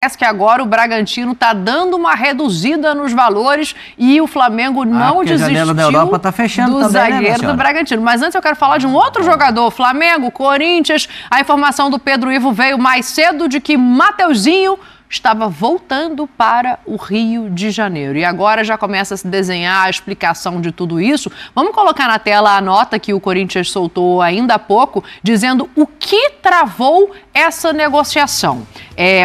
Parece que agora o Bragantino está dando uma reduzida nos valores e o Flamengo não desistiu a janela da Europa tá fechando do também, zagueiro do Bragantino. Mas antes eu quero falar de um outro jogador, Flamengo, Corinthians. A informação do Pedro Ivo veio mais cedo de que Mateuzinho estava voltando para o Rio de Janeiro. E agora já começa a se desenhar a explicação de tudo isso. Vamos colocar na tela a nota que o Corinthians soltou ainda há pouco, dizendo o que travou essa negociação.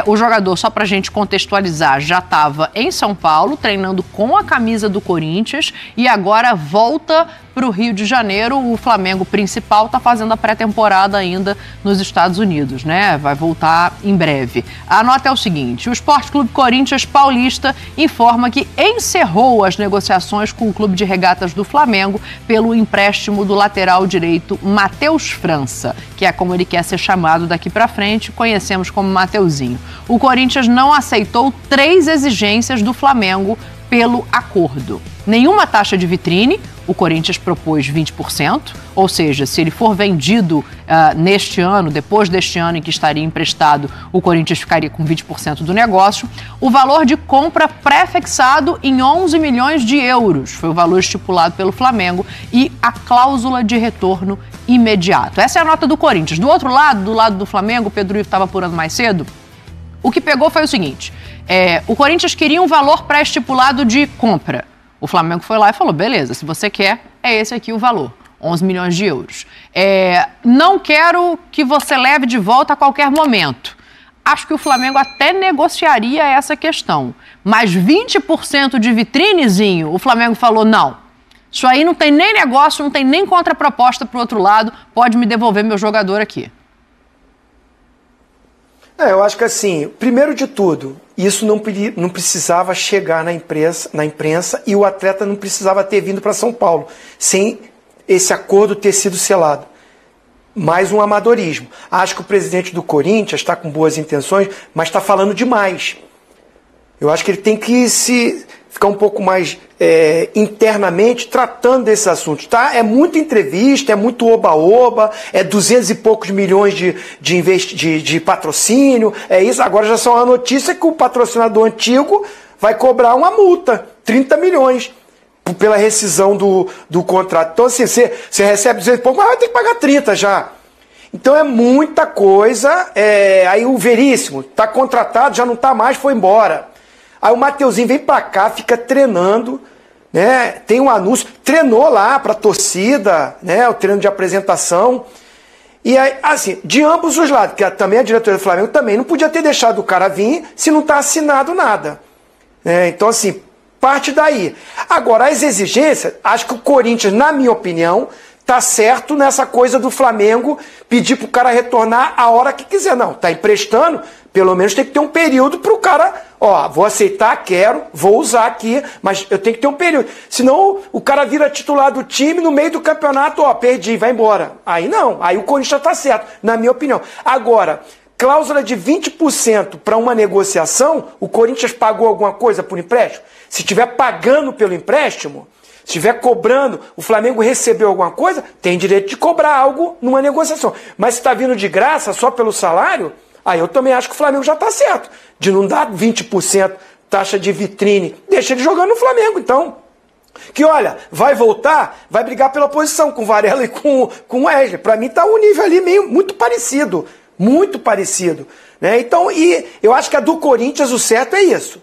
O jogador, só para a gente contextualizar, já estava em São Paulo, treinando com a camisa do Corinthians e agora volta para o Rio de Janeiro. O Flamengo principal está fazendo a pré-temporada ainda nos Estados Unidos, né? Vai voltar em breve. A nota é o seguinte: o Sport Clube Corinthians Paulista informa que encerrou as negociações com o Clube de Regatas do Flamengo pelo empréstimo do lateral direito Matheus França, que é como ele quer ser chamado daqui para frente, conhecemos como Mateuzinho. O Corinthians não aceitou 3 exigências do Flamengo pelo acordo. Nenhuma taxa de vitrine, o Corinthians propôs 20%, ou seja, se ele for vendido neste ano, depois deste ano em que estaria emprestado, o Corinthians ficaria com 20% do negócio. O valor de compra pré-fixado em 11 milhões de euros, foi o valor estipulado pelo Flamengo, e a cláusula de retorno imediato. Essa é a nota do Corinthians. Do outro lado, do lado do Flamengo, o Pedro Ivo estava apurando mais cedo, o que pegou foi o seguinte: o Corinthians queria um valor pré-estipulado de compra. O Flamengo foi lá e falou, beleza, se você quer, é esse aqui o valor, 11 milhões de euros. Não quero que você leve de volta a qualquer momento. Acho que o Flamengo até negociaria essa questão, mas 20% de vitrinezinho, o Flamengo falou, não. Isso aí não tem nem negócio, não tem nem contraproposta para o outro lado, pode me devolver meu jogador aqui. Eu acho que assim, primeiro de tudo, isso não precisava chegar na imprensa e o atleta não precisava ter vindo para São Paulo, sem esse acordo ter sido selado. Mais um amadorismo. Acho que o presidente do Corinthians está com boas intenções, mas está falando demais. Eu acho que ele tem que ficar um pouco mais internamente tratando desses assuntos, tá? É muita entrevista, é muito oba-oba, é 200 e poucos milhões de patrocínio, é isso. Agora já são a notícia que o patrocinador antigo vai cobrar uma multa, 30 milhões, pela rescisão do contrato. Então, assim, você recebe 200 e pouco, mas vai ter que pagar 30 já. Então é muita coisa. Aí o Veríssimo está contratado, já não está mais, foi embora. Aí o Mateuzinho vem pra cá, fica treinando, né? Tem um anúncio, treinou lá pra torcida, né? O treino de apresentação. E aí, assim, de ambos os lados, porque também a diretoria do Flamengo também não podia ter deixado o cara vir se não tá assinado nada. Então, assim, parte daí. Agora, as exigências, acho que o Corinthians, na minha opinião, tá certo nessa coisa do Flamengo pedir pro cara retornar a hora que quiser. Não, tá emprestando, pelo menos tem que ter um período pro cara, vou aceitar, quero, vou usar aqui, mas eu tenho que ter um período. Senão o cara vira titular do time no meio do campeonato, perdi, vai embora. Aí não, aí o Corinthians tá certo, na minha opinião. Agora, cláusula de 20% para uma negociação, o Corinthians pagou alguma coisa por empréstimo? Se estiver pagando pelo empréstimo, se estiver cobrando, o Flamengo recebeu alguma coisa, tem direito de cobrar algo numa negociação. Mas se está vindo de graça só pelo salário, aí eu também acho que o Flamengo já está certo. De não dar 20% taxa de vitrine, deixa ele jogando no Flamengo, então. Que olha, vai voltar, vai brigar pela posição com o Varela e com o Wesley. Para mim está um nível ali muito parecido. Muito parecido. Né? Então, e eu acho que a do Corinthians o certo é isso.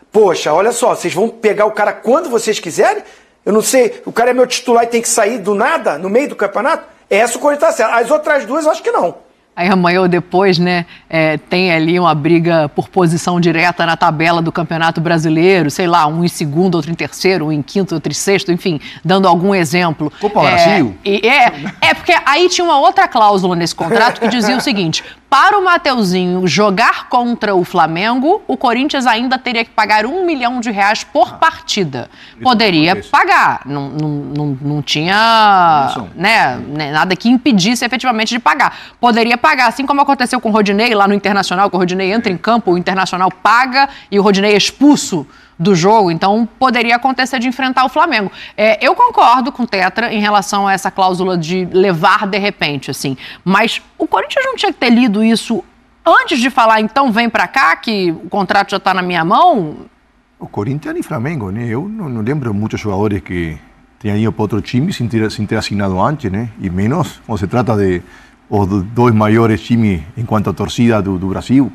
Poxa, olha só, vocês vão pegar o cara quando vocês quiserem? Eu não sei, o cara é meu titular e tem que sair do nada, no meio do campeonato? Essa o Corinthians tá certo. As outras duas, eu acho que não. Aí amanhã ou depois, né, tem ali uma briga por posição direta na tabela do Campeonato Brasileiro, sei lá, um em segundo, outro em terceiro, um em quinto, outro em sexto, enfim, dando algum exemplo. Copa Brasil? Porque aí tinha uma outra cláusula nesse contrato que dizia o seguinte: para o Mateuzinho jogar contra o Flamengo, o Corinthians ainda teria que pagar R$1 milhão por partida. Poderia pagar, não tinha nada que impedisse efetivamente de pagar. Poderia pagar, assim como aconteceu com o Rodinei lá no Internacional, que o Rodinei entra em campo, o Internacional paga e o Rodinei é expulso do jogo, então poderia acontecer de enfrentar o Flamengo. Eu concordo com o Tetra em relação a essa cláusula de levar de repente, assim, mas o Corinthians não tinha que ter lido isso antes de falar, então, vem para cá, que o contrato já está na minha mão... O Corinthians e Flamengo, né? Eu não lembro muitos jogadores que tenham ido para outro time sem ter assinado antes, né? E menos quando se trata de os dois maiores times em quanto a torcida do Brasil.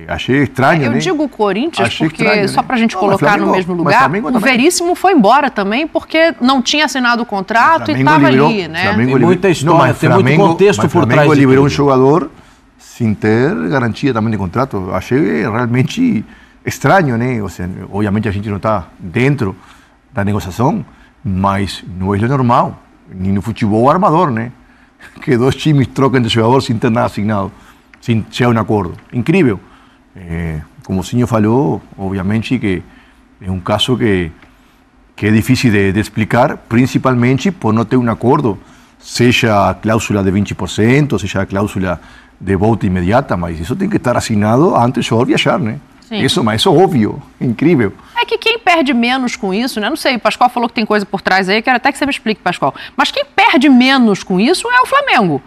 Achei estranho, né? Eu digo o Corinthians achei porque, estranho, só para a gente colocar Flamengo, no mesmo lugar, o Veríssimo foi embora também porque não tinha assinado o contrato e estava ali, né? Tem muita história, tem muito contexto por trás. Flamengo liberou um jogador sem ter garantia também de contrato. Achei realmente estranho, né? Ou seja, obviamente a gente não está dentro da negociação, mas não é normal, nem no futebol armador, né? Que dois times troquem de jogador sem ter nada assinado, sem chegar a um acordo. Incrível. Como o senhor falou, obviamente que é um caso que é difícil de explicar, principalmente por não ter um acordo, seja a cláusula de 20%, seja a cláusula de volta imediata, mas isso tem que estar assinado antes de viajar, né? Mas isso é óbvio, incrível. É que quem perde menos com isso, né? Não sei, o Pascoal falou que tem coisa por trás aí, quero até que você me explique, Pascoal. Mas quem perde menos com isso é o Flamengo.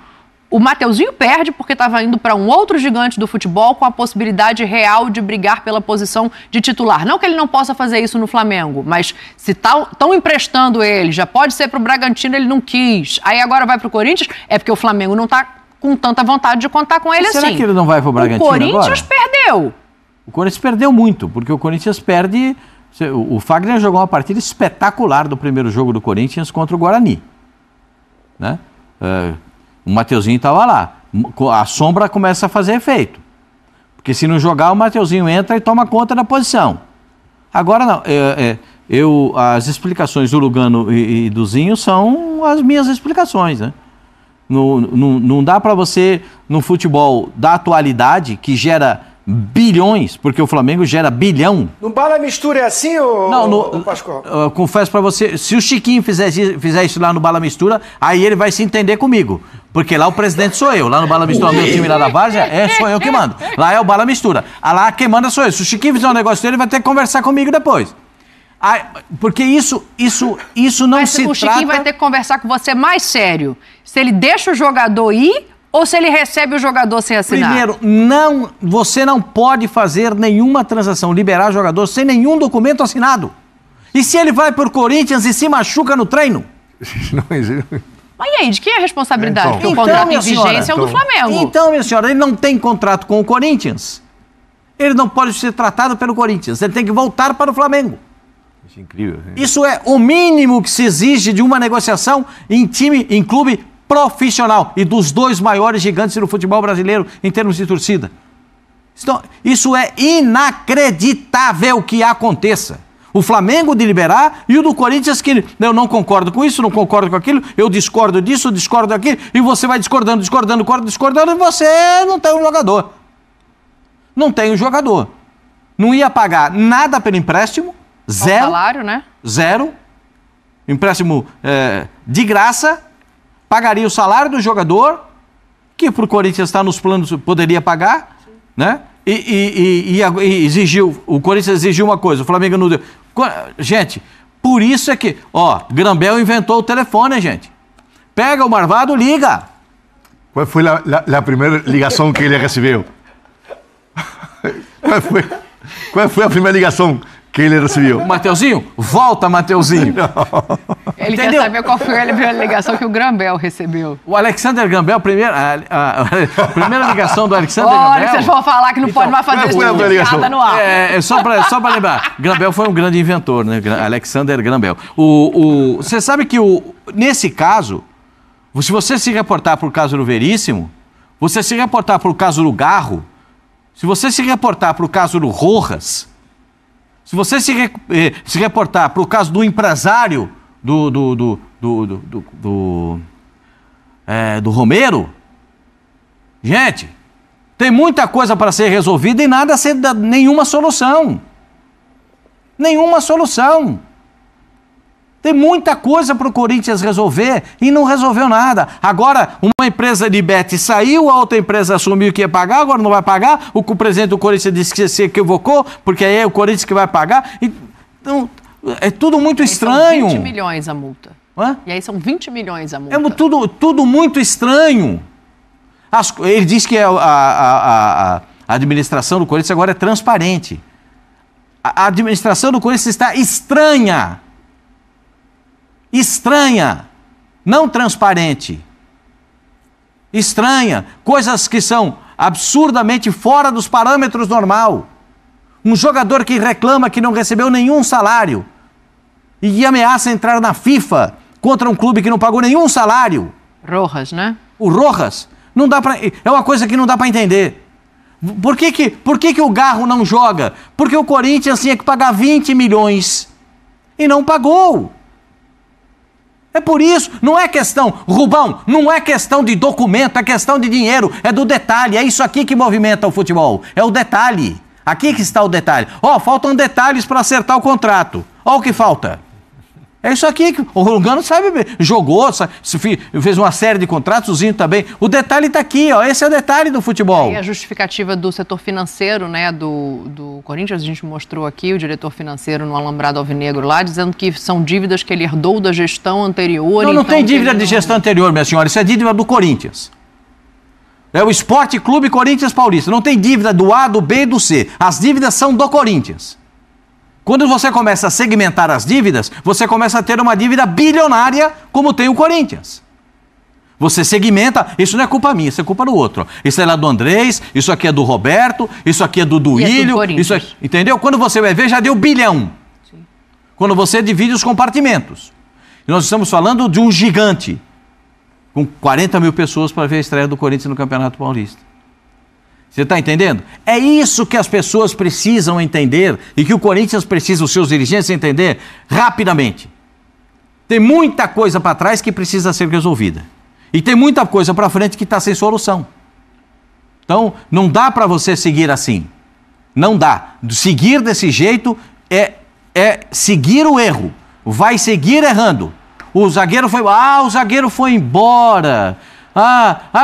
O Mateuzinho perde porque estava indo para um outro gigante do futebol com a possibilidade real de brigar pela posição de titular. Não que ele não possa fazer isso no Flamengo, mas se estão emprestando ele, já pode ser para o Bragantino, ele não quis. Aí agora vai para o Corinthians, é porque o Flamengo não está com tanta vontade de contar com ele assim. Será que ele não vai para o Bragantino agora? O Corinthians perdeu. O Corinthians perdeu muito, porque o Corinthians perde... O Fagner jogou uma partida espetacular do primeiro jogo do Corinthians contra o Guarani. Né? O Mateuzinho estava lá. A sombra começa a fazer efeito. Porque se não jogar, o Mateuzinho entra e toma conta da posição. Agora não. As explicações do Lugano e do Zinho são as minhas explicações, né? Não dá para você, no futebol da atualidade, que gera bilhões, porque o Flamengo gera bilhão. No Bala Mistura é assim, Pascoal? Eu confesso para você, se o Chiquinho fizer isso lá no Bala Mistura, aí ele vai se entender comigo. Porque lá o presidente sou eu. Lá no Bala Mistura, meu time lá da Várzea, sou eu que mando. Lá é o Bala Mistura. Lá quem manda sou eu. Se o Chiquinho fizer um negócio dele, ele vai ter que conversar comigo depois. Porque isso não Mas se trata... o Chiquinho vai ter que conversar com você mais sério. Se ele deixa o jogador ir ou se ele recebe o jogador sem assinar? Primeiro, você não pode fazer nenhuma transação, liberar jogador sem nenhum documento assinado. E se ele vai por Corinthians e se machuca no treino? Mas e aí, de quem é a responsabilidade? Porque o contrato em vigência é o do Flamengo. Então, minha senhora, ele não tem contrato com o Corinthians. Ele não pode ser tratado pelo Corinthians. Ele tem que voltar para o Flamengo. Isso é incrível. Hein? Isso é o mínimo que se exige de uma negociação em clube profissional e dos dois maiores gigantes do futebol brasileiro em termos de torcida. Isso é inacreditável que aconteça. O Flamengo de liberar e o do Corinthians que eu não concordo com isso, não concordo com aquilo, eu discordo disso, discordo daquilo, e você vai discordando, e você não tem um jogador. Não tem um jogador. Não ia pagar nada pelo empréstimo, zero. O salário, né? Zero. Empréstimo de graça. Pagaria o salário do jogador, que para o Corinthians está nos planos, poderia pagar, né? E exigiu, o Corinthians exigiu uma coisa, o Flamengo não deu. Gente, por isso é que, Grambel inventou o telefone, gente. Pega o marvado, liga. Qual foi a primeira ligação que ele recebeu? Qual foi a primeira ligação que ele recebeu? Mateuzinho? Volta, Mateuzinho. Ele Entendeu? Quer saber qual foi a primeira ligação que o Grambel recebeu. O Alexander Grambel, a primeira ligação do Alexander Grambel... Olha, vocês vão falar que não pode mais fazer isso de no ar. Só para lembrar, Grambel foi um grande inventor, né? Alexander Grambel. Você sabe que, nesse caso, se você se reportar para o caso do Veríssimo, você se reportar para o caso do Garro, se você se reportar para o caso do Rojas, se você se reportar para o caso do empresário do Romero, gente, tem muita coisa para ser resolvida e nada a ser nenhuma solução. Nenhuma solução. Tem muita coisa para o Corinthians resolver e não resolveu nada. Agora, uma empresa de bet saiu, a outra empresa assumiu que ia pagar, agora não vai pagar. O presidente do Corinthians disse que se equivocou, porque aí é o Corinthians que vai pagar. Então, é tudo muito estranho. São 20 milhões a multa. Hã? E aí são 20 milhões a multa. É tudo muito estranho. Ele diz que a administração do Corinthians agora é transparente. A administração do Corinthians está estranha. Estranha. Não transparente. Estranha. Coisas que são absurdamente fora dos parâmetros normal. Um jogador que reclama que não recebeu nenhum salário e ameaça entrar na FIFA contra um clube que não pagou nenhum salário. Rojas, né? O Rojas. Não dá pra, é uma coisa que não dá para entender. Por que o Garro não joga? Porque o Corinthians tinha que pagar 20 milhões e não pagou. É por isso, não é questão, Rubão, não é questão de documento, é questão de dinheiro, é do detalhe, é isso aqui que movimenta o futebol, é o detalhe. Aqui que está o detalhe. Faltam detalhes para acertar o contrato. O que falta. É isso aqui que o Lugano sabe, jogou, fez uma série de contratos, o Zinho também. O detalhe está aqui, esse é o detalhe do futebol. E a justificativa do setor financeiro, né, do Corinthians, a gente mostrou aqui, o diretor financeiro no Alambrado Alvinegro lá, dizendo que são dívidas que ele herdou da gestão anterior. Não tem dívida de gestão anterior, minha senhora, isso é dívida do Corinthians. É o Esporte Clube Corinthians Paulista, não tem dívida do A, do B e do C. As dívidas são do Corinthians. Quando você começa a segmentar as dívidas, você começa a ter uma dívida bilionária, como tem o Corinthians. Você segmenta, isso não é culpa minha, isso é culpa do outro. Isso é lá do Andrés, isso aqui é do Roberto, isso aqui é do Duílio, isso é, entendeu? Quando você vai ver, já deu bilhão. Sim. Quando você divide os compartimentos. E nós estamos falando de um gigante, com 40 mil pessoas para ver a estreia do Corinthians no Campeonato Paulista. Você está entendendo? É isso que as pessoas precisam entender e que o Corinthians precisa, os seus dirigentes, entender rapidamente. Tem muita coisa para trás que precisa ser resolvida. E tem muita coisa para frente que está sem solução. Então, não dá para você seguir assim. Não dá. Seguir desse jeito é seguir o erro. Vai seguir errando. O zagueiro foi embora.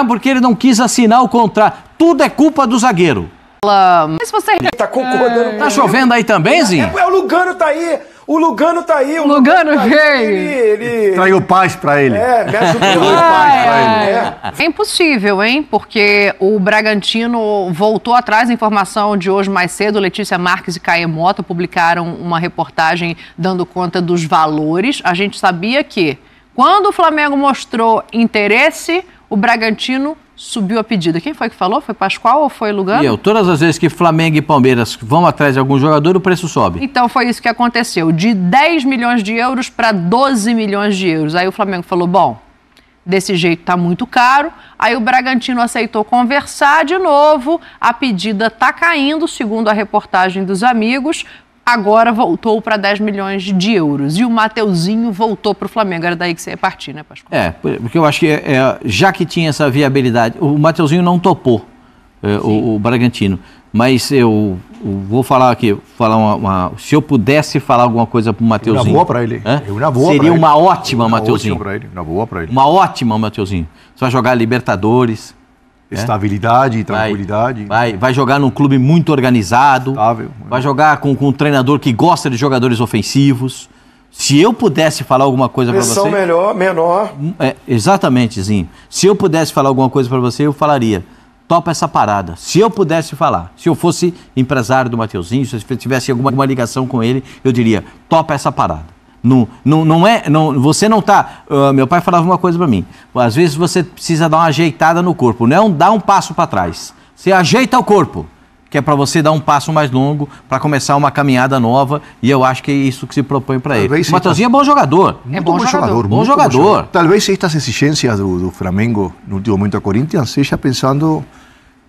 Porque ele não quis assinar o contrato. Tudo é culpa do zagueiro. Mas você tá concordando? Tá chovendo aí também, Zinho? O Lugano tá aí. O Lugano tá aí. O Lugano veio. Ele traiu paz pra ele. me ajudou. É impossível, hein? Porque o Bragantino voltou atrás. A informação de hoje mais cedo, Letícia Marques e Caê Mota publicaram uma reportagem dando conta dos valores. A gente sabia que quando o Flamengo mostrou interesse, o Bragantino subiu a pedida. Quem foi que falou? Foi Pascoal ou foi Lugano? Todas as vezes que Flamengo e Palmeiras vão atrás de algum jogador, o preço sobe. Então foi isso que aconteceu. De 10 milhões de euros para 12 milhões de euros. Aí o Flamengo falou, bom, desse jeito tá muito caro. Aí o Bragantino aceitou conversar de novo. A pedida tá caindo, segundo a reportagem dos amigos. Agora voltou para 10 milhões de euros. E o Mateuzinho voltou para o Flamengo. Era daí que você ia partir, né, Pascoal? Porque eu acho que já que tinha essa viabilidade, o Mateuzinho não topou o Bragantino. Mas eu vou falar aqui, se eu pudesse falar alguma coisa para o Mateuzinho. Uma boa para ele. Seria uma ótima, Mateuzinho. Uma boa para ele. Uma ótima, Mateuzinho. Você vai jogar Libertadores. Estabilidade e tranquilidade. Vai jogar num clube muito organizado. Estável. Vai jogar com um treinador que gosta de jogadores ofensivos. Se eu pudesse falar alguma coisa para você... Pressão menor. Exatamente, Zinho. Se eu pudesse falar alguma coisa para você, eu falaria, topa essa parada. Se eu pudesse falar, se eu fosse empresário do Mateuzinho, se eu tivesse alguma ligação com ele, eu diria, topa essa parada. Você não está... meu pai falava uma coisa para mim. Às vezes você precisa dar uma ajeitada no corpo. Não dar um passo para trás. Você ajeita o corpo, que é para você dar um passo mais longo, para começar uma caminhada nova. E eu acho que é isso que se propõe para ele. O Mateuzinho é bom jogador. Bom jogador. Talvez estas exigências do Flamengo no último momento a Corinthians seja pensando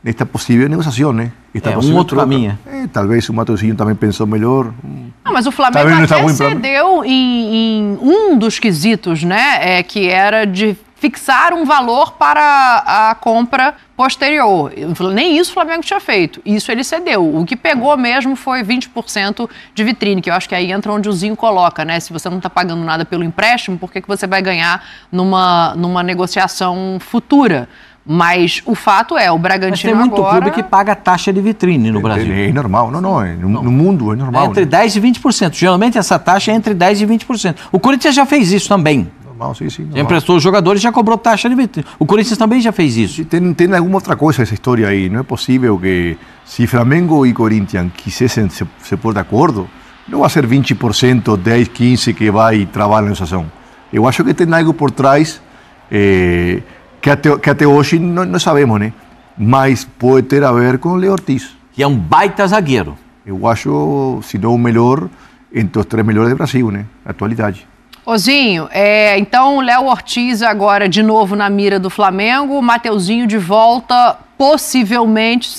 nesta possível negociação, né? Um outro caminho. Talvez o Mateuzinho também pensou melhor. Mas o Flamengo até cedeu em um dos quesitos, né? Que era de fixar um valor para a compra posterior. Nem isso o Flamengo tinha feito. Isso ele cedeu. O que pegou mesmo foi 20% de vitrine, que eu acho que aí entra onde o Zinho coloca, né? Se você não está pagando nada pelo empréstimo, por que você vai ganhar numa negociação futura? Mas o fato é, o Bragantino agora... Mas tem muito clube que paga taxa de vitrine no Brasil. É normal, no mundo é normal. Entre 10% e 20%. Geralmente essa taxa é entre 10% e 20%. O Corinthians já fez isso também. Não, sim, sim. Já emprestou os jogadores e já cobrou taxa de... O Corinthians também já fez isso. Tem alguma outra coisa essa história aí. Não é possível que, se Flamengo e Corinthians quisessem se pôr de acordo, não vai ser 20%, 10, 15% que vai travar a negociação. Eu acho que tem algo por trás que até hoje não sabemos, né? Mas pode ter a ver com o Léo Ortiz. Que é um baita zagueiro. Eu acho, se não o melhor, entre os 3 melhores do Brasil, né? Na atualidade. Ozinho, então o Léo Ortiz agora de novo na mira do Flamengo, o Mateuzinho de volta, possivelmente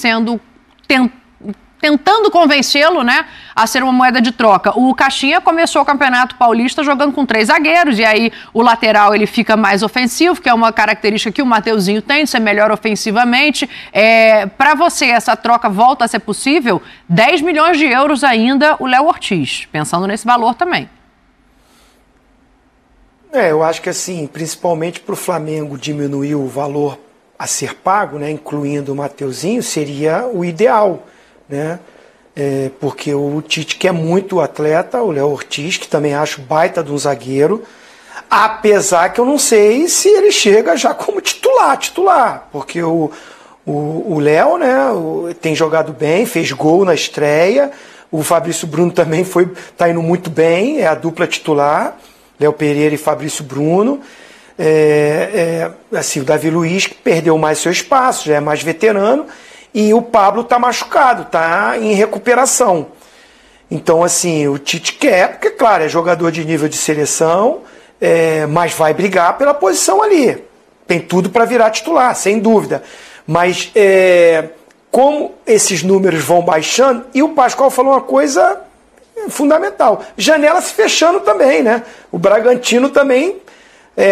tentando convencê-lo, né, a ser uma moeda de troca. O Caixinha começou o Campeonato Paulista jogando com 3 zagueiros, e aí o lateral ele fica mais ofensivo, que é uma característica que o Mateuzinho tem, de ser melhor ofensivamente. Para você, essa troca volta a ser possível? 10 milhões de euros ainda o Léo Ortiz, pensando nesse valor também. Eu acho que assim, principalmente para o Flamengo diminuir o valor a ser pago, né, incluindo o Mateuzinho, seria o ideal, né? Porque o Tite quer muito o atleta, o Léo Ortiz, que também acho baita de um zagueiro, apesar que eu não sei se ele chega já como titular, porque o Léo, né, tem jogado bem, fez gol na estreia, o Fabrício Bruno também está indo muito bem, é a dupla titular, Léo Pereira e Fabrício Bruno. Assim, o Davi Luiz que perdeu mais seu espaço, já é mais veterano, e o Pablo está machucado, está em recuperação. Então, assim, o Tite quer, porque, claro, é jogador de nível de seleção, mas vai brigar pela posição ali. Tem tudo para virar titular, sem dúvida. Mas como esses números vão baixando, e o Pascoal falou uma coisa fundamental, janela se fechando também, né? O Bragantino também,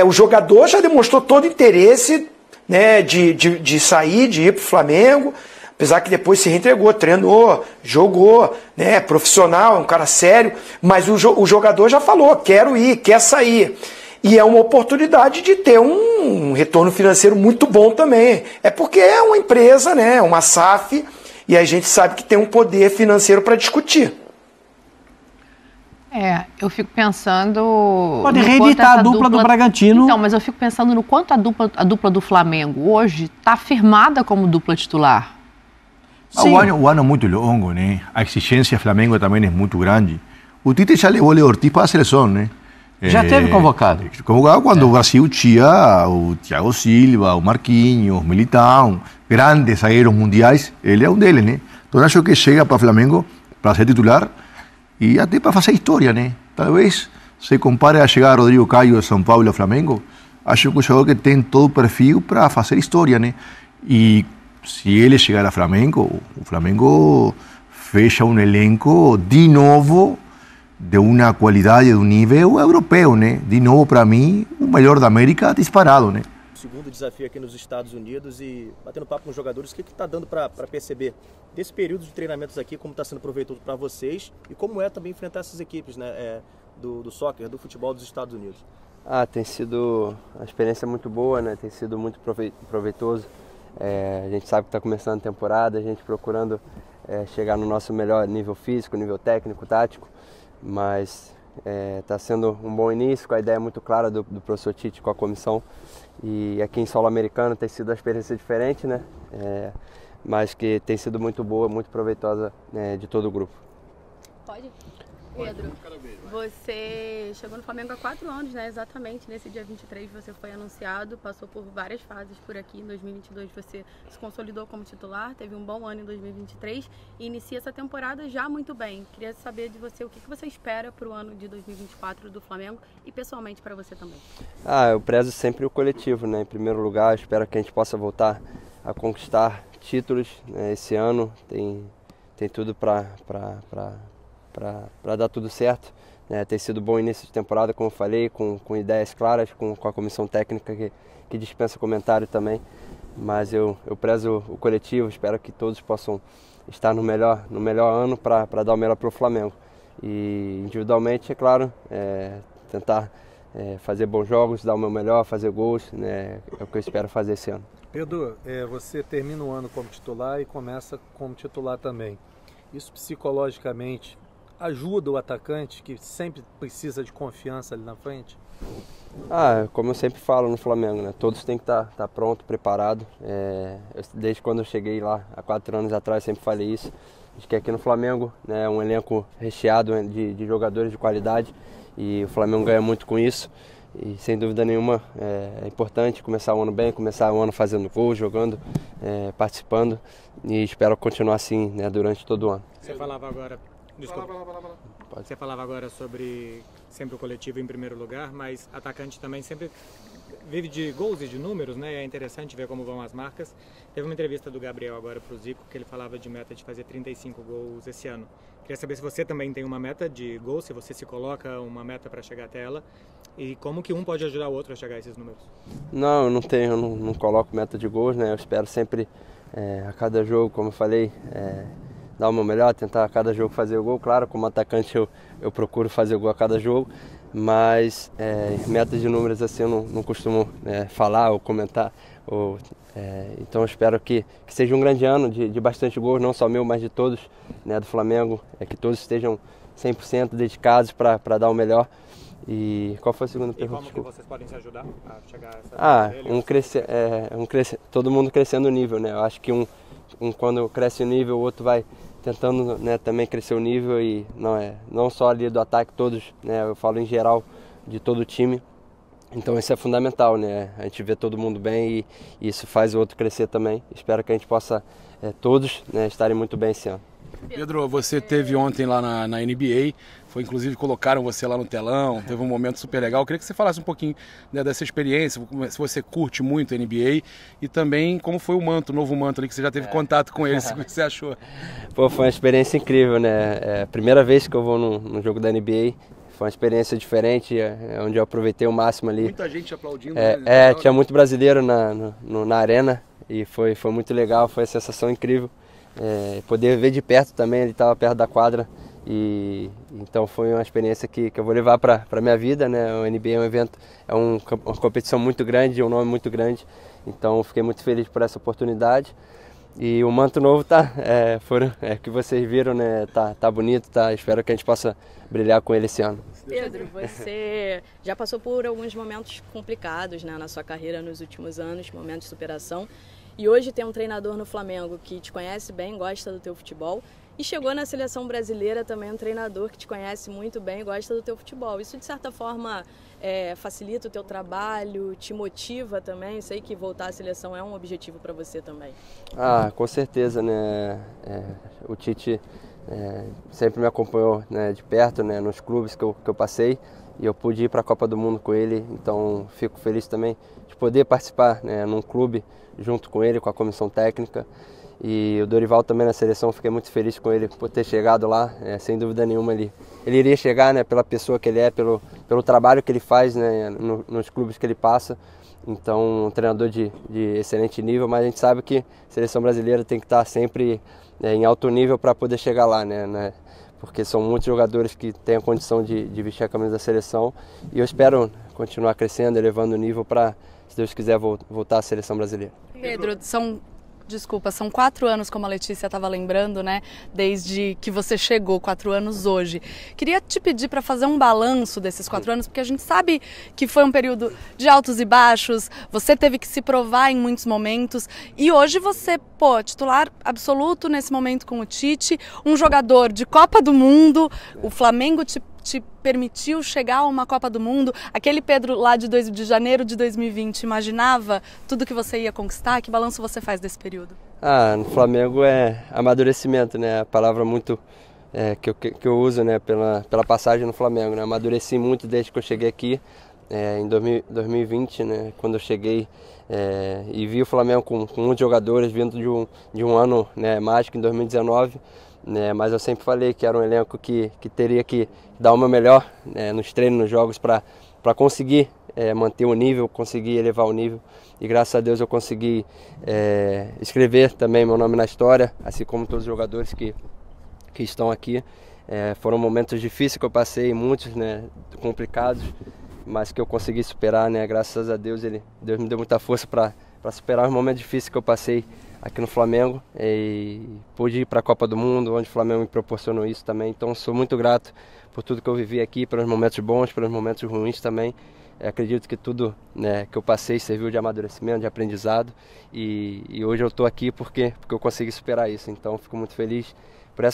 o jogador já demonstrou todo o interesse, né, de sair, de ir para o Flamengo, apesar que depois se reentregou, treinou, jogou, né, profissional, é um cara sério, mas o jogador já falou, quero ir, quer sair. E é uma oportunidade de ter um retorno financeiro muito bom também. É porque é uma empresa, né, uma SAF, e a gente sabe que tem um poder financeiro para discutir. Eu fico pensando... Pode reeditar a dupla do Bragantino. Então, mas eu fico pensando no quanto a dupla do Flamengo hoje está firmada como dupla titular. O ano é muito longo, né? A exigência do Flamengo também é muito grande. O Tite já levou o Léo Ortiz para a seleção, né? Já teve convocado. Convocado quando o Brasil tinha o Thiago Silva, o Marquinhos, o Militão, grandes zagueiros mundiais. Ele é um deles, né? Então acho que chega para o Flamengo para ser titular e até para fazer história, né? Talvez se compare a chegar a Rodrigo Caio de São Paulo ao Flamengo, acho que o jogador que tem todo o perfil para fazer história, né? E se ele chegar a Flamengo, o Flamengo fecha um elenco de novo de uma qualidade, de um nível europeu, né? De novo, para mim, o melhor da América disparado, né? Segundo desafio aqui nos Estados Unidos e batendo papo com os jogadores, o que está dando para perceber desse período de treinamentos aqui, como está sendo proveitoso para vocês e como é também enfrentar essas equipes, né, do soccer, do futebol dos Estados Unidos? Tem sido uma experiência muito boa, né? Tem sido muito proveitoso. A gente sabe que está começando a temporada, a gente procurando chegar no nosso melhor nível físico, nível técnico, tático, mas está sendo um bom início, com a ideia muito clara do professor Tite com a comissão. E aqui em solo americano tem sido uma experiência diferente, né? Mas que tem sido muito boa, muito proveitosa, de todo o grupo. Pode? Pedro, você chegou no Flamengo há 4 anos, né? Exatamente nesse dia 23 você foi anunciado, passou por várias fases por aqui. Em 2022 você se consolidou como titular, teve um bom ano em 2023 e inicia essa temporada já muito bem. Queria saber de você o que você espera para o ano de 2024 do Flamengo e pessoalmente para você também. Eu prezo sempre o coletivo, né? Em primeiro lugar, espero que a gente possa voltar a conquistar títulos, né? Esse ano tem tudo para dar tudo certo, né? Tem sido bom início de temporada, como eu falei, com ideias claras, com a comissão técnica que dispensa comentário também, mas eu prezo o coletivo, espero que todos possam estar no melhor ano para dar o melhor para o Flamengo. E individualmente, é claro, tentar fazer bons jogos, dar o meu melhor, fazer gols, né? É o que eu espero fazer esse ano. Pedro, você termina o ano como titular e começa como titular também. Isso psicologicamente ajuda o atacante que sempre precisa de confiança ali na frente? Como eu sempre falo no Flamengo, né? Todos têm que estar pronto, preparado. Desde quando eu cheguei lá, há 4 anos atrás, sempre falei isso. Acho que aqui no Flamengo, né, é um elenco recheado de jogadores de qualidade e o Flamengo ganha muito com isso. E sem dúvida nenhuma é importante começar o ano bem, começar o ano fazendo gol, jogando, participando e espero continuar assim, né, durante todo o ano. Você falava agora, desculpa, você falava agora sobre sempre o coletivo em primeiro lugar, mas atacante também sempre vive de gols e de números, né? É interessante ver como vão as marcas. Teve uma entrevista do Gabriel agora para o Zico que ele falava de meta de fazer 35 gols esse ano. Queria saber se você também tem uma meta de gols, se você se coloca uma meta para chegar até ela e como que um pode ajudar o outro a chegar a esses números. Não, eu não tenho, não coloco meta de gols, né? Eu espero sempre a cada jogo, como eu falei, dar o meu melhor, tentar a cada jogo fazer o gol. Claro, como atacante eu procuro fazer o gol a cada jogo, mas metas de números assim eu não costumo falar ou comentar. Então eu espero que seja um grande ano de bastante gols, não só meu, mas de todos, né, do Flamengo, que todos estejam 100% dedicados para dar o melhor. E qual foi a segunda pergunta? E como que vocês podem se ajudar a chegar a essa todo mundo crescendo o nível, né? Eu acho que quando cresce o nível, o outro vai tentando, né, também crescer o nível e não só ali do ataque, todos, né? Eu falo em geral de todo o time. Então isso é fundamental, né? A gente vê todo mundo bem e isso faz o outro crescer também. Espero que a gente possa todos, né, estarem muito bem esse ano. Pedro, você teve ontem lá na NBA, inclusive colocaram você lá no telão, teve um momento super legal. Eu queria que você falasse um pouquinho, né, dessa experiência, se você curte muito a NBA e também como foi o novo manto ali, que você já teve contato com ele, o que você achou? Pô, foi uma experiência incrível, né? É a primeira vez que eu vou num jogo da NBA. Foi uma experiência diferente, onde eu aproveitei o máximo ali. Muita gente aplaudindo. Tinha muito brasileiro na arena e foi muito legal, foi uma sensação incrível. Poder ver de perto também, ele estava perto da quadra. Então foi uma experiência que eu vou levar para a minha vida, né? O NBA é um evento, uma competição muito grande, um nome muito grande. Então fiquei muito feliz por essa oportunidade. E o manto novo que vocês viram, né? Tá bonito, espero que a gente possa brilhar com ele esse ano. Pedro, você já passou por alguns momentos complicados, né, na sua carreira nos últimos anos, momentos de superação. E hoje tem um treinador no Flamengo que te conhece bem, gosta do teu futebol. E chegou na seleção brasileira também um treinador que te conhece muito bem e gosta do teu futebol. Isso, de certa forma, facilita o teu trabalho, te motiva também? Eu sei que voltar à seleção é um objetivo para você também. Com certeza, né? O Tite sempre me acompanhou, né, de perto, né, nos clubes que eu passei. E eu pude ir para a Copa do Mundo com ele, então fico feliz também de poder participar, né, num clube junto com ele, com a comissão técnica. E o Dorival também na seleção, fiquei muito feliz com ele por ter chegado lá, sem dúvida nenhuma ele iria chegar, né, pela pessoa que ele é, pelo trabalho que ele faz, né, nos clubes que ele passa. Então, um treinador de excelente nível, mas a gente sabe que a seleção brasileira tem que estar sempre em alto nível para poder chegar lá, né? Porque são muitos jogadores que têm a condição de vestir a camisa da seleção e eu espero continuar crescendo, elevando o nível para, se Deus quiser, voltar à seleção brasileira. Pedro, são 4 anos, como a Letícia estava lembrando, né? Desde que você chegou, 4 anos hoje. Queria te pedir para fazer um balanço desses 4 anos, porque a gente sabe que foi um período de altos e baixos, você teve que se provar em muitos momentos e hoje você, titular absoluto nesse momento com o Tite, um jogador de Copa do Mundo, o Flamengo te permitiu chegar a uma Copa do Mundo. Aquele Pedro lá de janeiro de 2020 imaginava tudo que você ia conquistar? Que balanço você faz desse período? No Flamengo é amadurecimento, né? A palavra muito que eu uso, né, pela passagem no Flamengo, né? Amadureci muito desde que eu cheguei aqui em 2020, né? Quando eu cheguei e vi o Flamengo com muitos jogadores vindo de um ano, né, mágico em 2019. Mas eu sempre falei que era um elenco que teria que dar o meu melhor nos treinos, nos jogos, para conseguir manter o nível, conseguir elevar o nível. E graças a Deus eu consegui escrever também meu nome na história, assim como todos os jogadores que estão aqui. Foram momentos difíceis que eu passei, muitos, né, complicados, mas que eu consegui superar, né? Graças a Deus, Deus me deu muita força para superar os momentos difíceis que eu passei aqui no Flamengo e pude ir para a Copa do Mundo, onde o Flamengo me proporcionou isso também. Então sou muito grato por tudo que eu vivi aqui, pelos momentos bons, pelos momentos ruins também. Acredito que tudo, né, que eu passei serviu de amadurecimento, de aprendizado e hoje eu estou aqui porque eu consegui superar isso. Então fico muito feliz por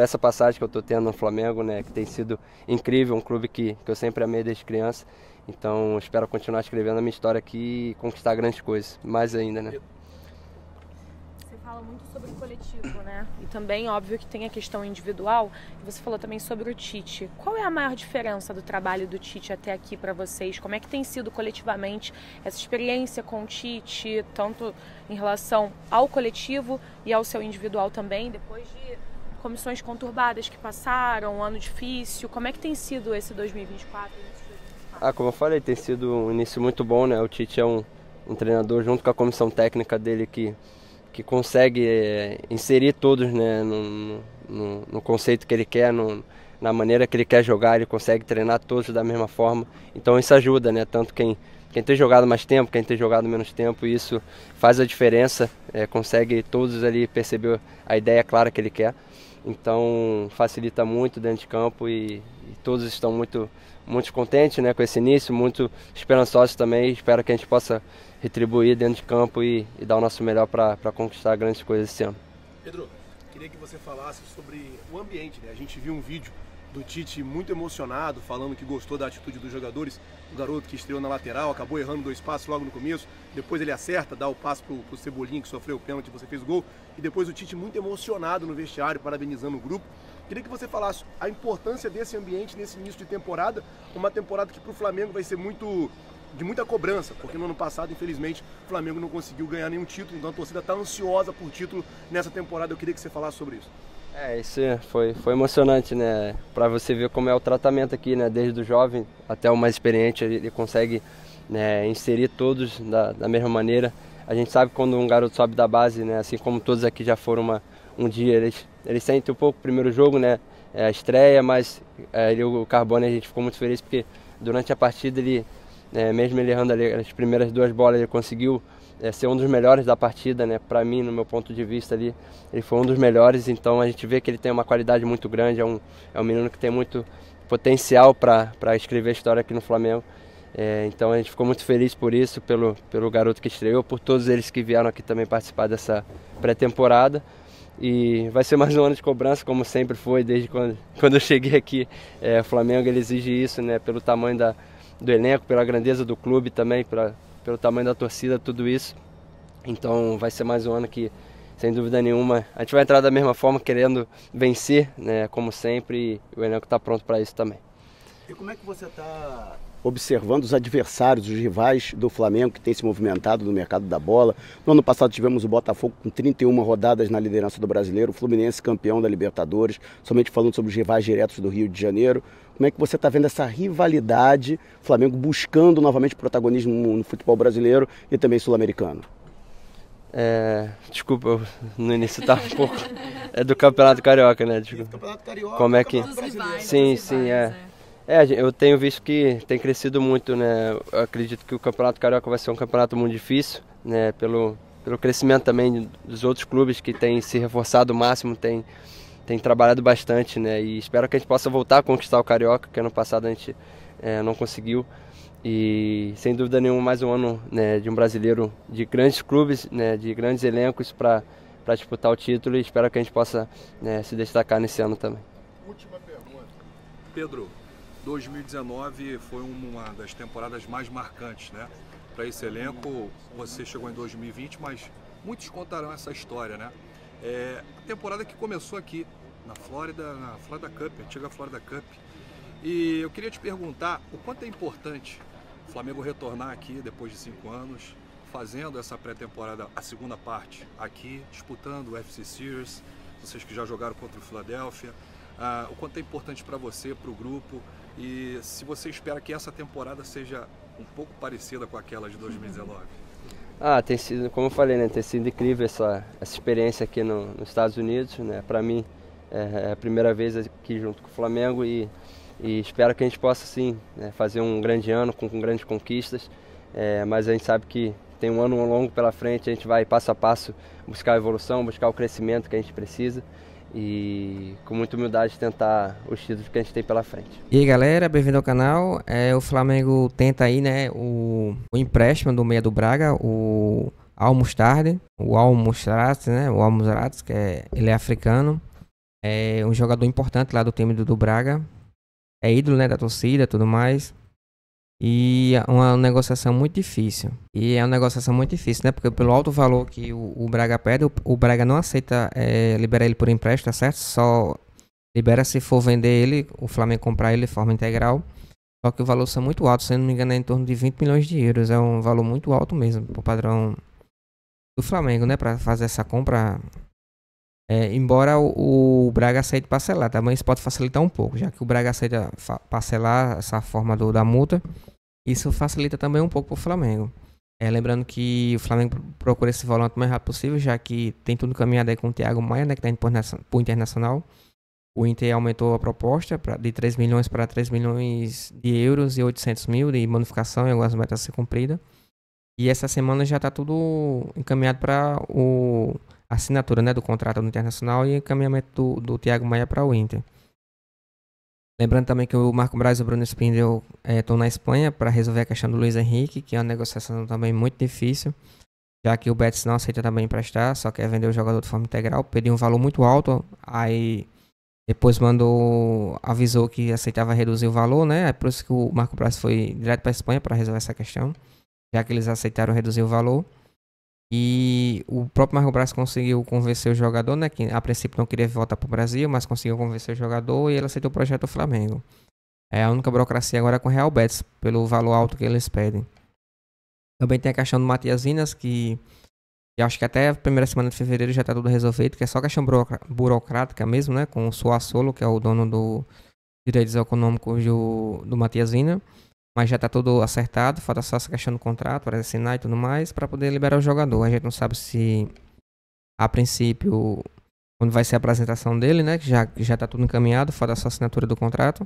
essa passagem que eu estou tendo no Flamengo, né, que tem sido incrível, um clube que eu sempre amei desde criança. Então espero continuar escrevendo a minha história aqui e conquistar grandes coisas, mais ainda, né? Você fala muito sobre o coletivo, né? E também, óbvio, que tem a questão individual. Você falou também sobre o Tite. Qual é a maior diferença do trabalho do Tite até aqui para vocês? Como é que tem sido coletivamente essa experiência com o Tite, tanto em relação ao coletivo e ao seu individual também, depois de comissões conturbadas que passaram, um ano difícil? Como é que tem sido esse 2024? Como eu falei, tem sido um início muito bom, né? O Tite é um treinador junto com a comissão técnica dele que consegue inserir todos, né, no conceito que ele quer, na maneira que ele quer jogar, ele consegue treinar todos da mesma forma. Então isso ajuda, né? Tanto quem tem jogado mais tempo, quem tem jogado menos tempo, isso faz a diferença, consegue todos ali perceber a ideia clara que ele quer. Então facilita muito dentro de campo e todos estão muito contentes, né, com esse início, muito esperançosos também. Espero que a gente possa retribuir dentro de campo e dar o nosso melhor para conquistar grandes coisas esse ano. Pedro, queria que você falasse sobre o ambiente, né? A gente viu um vídeo do Tite muito emocionado, falando que gostou da atitude dos jogadores. O garoto que estreou na lateral, acabou errando 2 passos logo no começo, depois ele acerta, dá o passe pro Cebolinha, que sofreu o pênalti, você fez o gol, e depois o Tite muito emocionado no vestiário, parabenizando o grupo. Queria que você falasse a importância desse ambiente nesse início de temporada, uma temporada que para o Flamengo vai ser de muita cobrança, porque no ano passado, infelizmente, o Flamengo não conseguiu ganhar nenhum título, então a torcida está ansiosa por título nessa temporada. Eu queria que você falasse sobre isso. Isso foi emocionante, né? Para você ver como é o tratamento aqui, né? Desde o jovem até o mais experiente, ele consegue, né, inserir todos da mesma maneira. A gente sabe quando um garoto sobe da base, né? Assim como todos aqui já foram um dia, eles sentem um pouco o primeiro jogo, né? A estreia, mas o Carbone, a gente ficou muito feliz porque durante a partida ele, mesmo ele errando ali as primeiras 2 bolas, ele conseguiu ser um dos melhores da partida, né? Para mim, no meu ponto de vista ali, ele foi um dos melhores. Então a gente vê que ele tem uma qualidade muito grande, é um menino que tem muito potencial para escrever a história aqui no Flamengo. Então a gente ficou muito feliz por isso, pelo garoto que estreou, por todos eles que vieram aqui também participar dessa pré-temporada. E vai ser mais um ano de cobrança, como sempre foi, desde quando eu cheguei aqui. O Flamengo ele exige isso, né? Pelo tamanho do elenco, pela grandeza do clube também, pelo tamanho da torcida, tudo isso. Então vai ser mais um ano que, sem dúvida nenhuma, a gente vai entrar da mesma forma, querendo vencer, né? Como sempre, e o elenco está pronto para isso também. E como é que você está observando os adversários, os rivais do Flamengo que tem se movimentado no mercado da bola? No ano passado tivemos o Botafogo com 31 rodadas na liderança do Brasileiro, o Fluminense campeão da Libertadores, somente falando sobre os rivais diretos do Rio de Janeiro. Como é que você está vendo essa rivalidade, Flamengo buscando novamente protagonismo no futebol brasileiro e também sul-americano? Desculpa, eu no início estava um pouco... É do Campeonato Carioca, né? Desculpa. Campeonato Carioca, como é que... Sim, eu tenho visto que tem crescido muito, né? Eu acredito que o Campeonato Carioca vai ser um campeonato muito difícil, né? Pelo crescimento também dos outros clubes que têm se reforçado o máximo, têm trabalhado bastante, né? E espero que a gente possa voltar a conquistar o Carioca, que ano passado a gente não conseguiu. E sem dúvida nenhuma mais um ano, né, de um brasileiro de grandes clubes, né, de grandes elencos para disputar o título, e espero que a gente possa, né, se destacar nesse ano também. Última pergunta. Pedro, 2019 foi uma das temporadas mais marcantes, né? Para esse elenco, você chegou em 2020, mas muitos contarão essa história, né? A temporada que começou aqui na Florida Cup, a antiga Florida Cup. E eu queria te perguntar o quanto é importante o Flamengo retornar aqui depois de 5 anos, fazendo essa pré-temporada, a segunda parte aqui, disputando o FC Series, vocês que já jogaram contra o Philadelphia, o quanto é importante para você, para o grupo, e se você espera que essa temporada seja um pouco parecida com aquela de 2019. Tem sido, como eu falei, né, tem sido incrível essa experiência aqui nos Estados Unidos, né? Para mim é a primeira vez aqui junto com o Flamengo e espero que a gente possa sim, né, fazer um grande ano com grandes conquistas, mas a gente sabe que tem um ano longo pela frente, a gente vai passo a passo buscar a evolução, buscar o crescimento que a gente precisa e com muita humildade tentar os títulos que a gente tem pela frente. E aí galera, bem-vindo ao canal. O Flamengo tenta aí, né, o empréstimo do meia do Braga, o Al-Mustardi, né, o Al-Mustardi, que ele é africano, é um jogador importante lá do time do Braga, é ídolo, né, da torcida e tudo mais. E é uma negociação muito difícil. Né? Porque pelo alto valor que o Braga pede, o Braga não aceita liberar ele por empréstimo, tá certo? Só libera se for vender ele, o Flamengo comprar ele de forma integral. Só que o valor são muito alto, se não me engano é em torno de 20 milhões de euros. É um valor muito alto mesmo, pro padrão do Flamengo, né? Para fazer essa compra. Embora o Braga aceite parcelar, também isso pode facilitar um pouco, já que o Braga aceita parcelar essa forma da multa, isso facilita também um pouco para o Flamengo. Lembrando que o Flamengo procura esse valor o mais rápido possível, já que tem tudo caminhado aí com o Thiago Maia, né, que está indo para o Internacional. O Inter aumentou a proposta de 3 milhões para 3 milhões de euros e 800 mil de bonificação e algumas metas a ser cumpridas. E essa semana já está tudo encaminhado para a assinatura, né, do contrato do Internacional e encaminhamento do Thiago Maia para o Inter. Lembrando também que o Marco Braz e o Bruno Spindel estão na Espanha para resolver a questão do Luiz Henrique, que é uma negociação também muito difícil, já que o Betis não aceita também emprestar, só quer vender o jogador de forma integral, pediu um valor muito alto, aí depois avisou que aceitava reduzir o valor, né, é por isso que o Marco Braz foi direto para a Espanha para resolver essa questão, já que eles aceitaram reduzir o valor. E o próprio Marco Braz conseguiu convencer o jogador, né, que a princípio não queria voltar para o Brasil, mas conseguiu convencer o jogador e ele aceitou o projeto do Flamengo. A única burocracia agora é com o Real Betis, pelo valor alto que eles pedem. Também tem a questão do Matias Vinas, que eu acho que até a primeira semana de fevereiro já está tudo resolvido, que é só questão burocrática mesmo, né, com o Suassolo, que é o dono dos direitos econômicos do Matias Vinas. Mas já está tudo acertado, falta só essa questão do contrato para assinar e tudo mais, para poder liberar o jogador. A gente não sabe se, a princípio, quando vai ser a apresentação dele, né? Que já está tudo encaminhado, falta só a assinatura do contrato.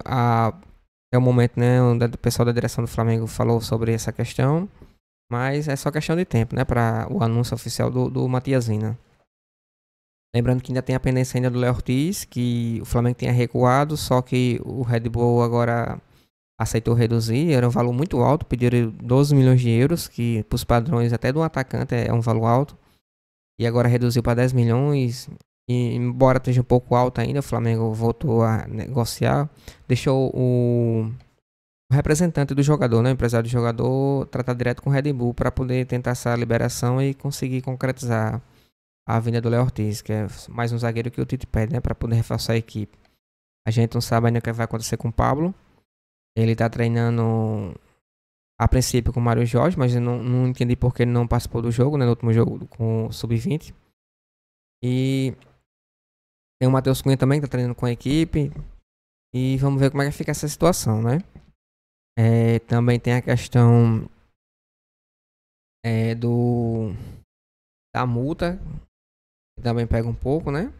Até o momento, né? O pessoal da direção do Flamengo falou sobre essa questão, mas é só questão de tempo, né? Para o anúncio oficial do Matias Vinas. Lembrando que ainda tem a pendência ainda do Léo Ortiz, que o Flamengo tinha recuado, só que o Red Bull agora aceitou reduzir, era um valor muito alto, pediram 12 milhões de euros, que para os padrões até do atacante é um valor alto, e agora reduziu para 10 milhões, e embora esteja um pouco alto ainda, o Flamengo voltou a negociar, deixou o representante do jogador, né, o empresário do jogador, tratar direto com o Red Bull para poder tentar essa liberação e conseguir concretizar a vinda do Léo Ortiz, que é mais um zagueiro que o Tite pede, né, para poder reforçar a equipe. A gente não sabe ainda o que vai acontecer com o Pablo. Ele está treinando a princípio com o Mário Jorge, mas eu não entendi por que ele não participou do jogo, né, no último jogo com o Sub-20. E tem o Matheus Cunha também que está treinando com a equipe. E vamos ver como é que fica essa situação, né? Também tem a questão da multa, também pega um pouco, né?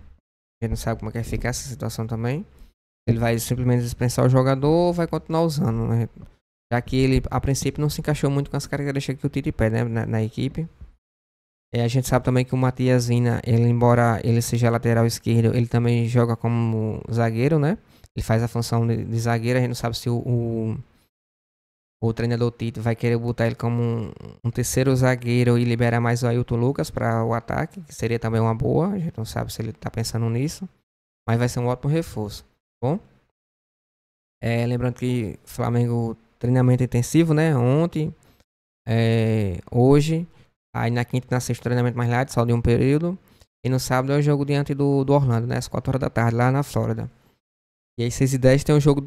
A gente não sabe como é que vai ficar essa situação também. Ele vai simplesmente dispensar o jogador ou vai continuar usando, né? Já que ele, a princípio, não se encaixou muito com as características que o Tite pede, né, na equipe. A gente sabe também que o Matias Vinas, embora ele seja lateral esquerdo, ele também joga como zagueiro, né? Ele faz a função de zagueiro. A gente não sabe se o treinador Tite vai querer botar ele como um terceiro zagueiro e liberar mais o Ailton Lucas para o ataque, que seria também uma boa. A gente não sabe se ele está pensando nisso, mas vai ser um ótimo reforço. Bom, lembrando que Flamengo treinamento intensivo, né? Ontem, hoje, aí na quinta e na sexta treinamento mais light, só de um período, e no sábado é o jogo diante do Orlando, né? Às 4 horas da tarde, lá na Flórida. E aí 6h10 tem o jogo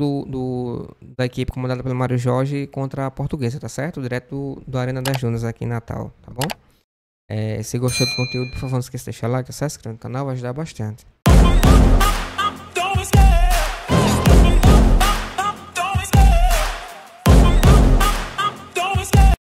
da equipe comandada pelo Mário Jorge contra a Portuguesa, tá certo? Direto do Arena das Dunas aqui em Natal, tá bom? Se gostou do conteúdo, por favor, não esqueça de deixar like, acesse o canal, vai ajudar bastante.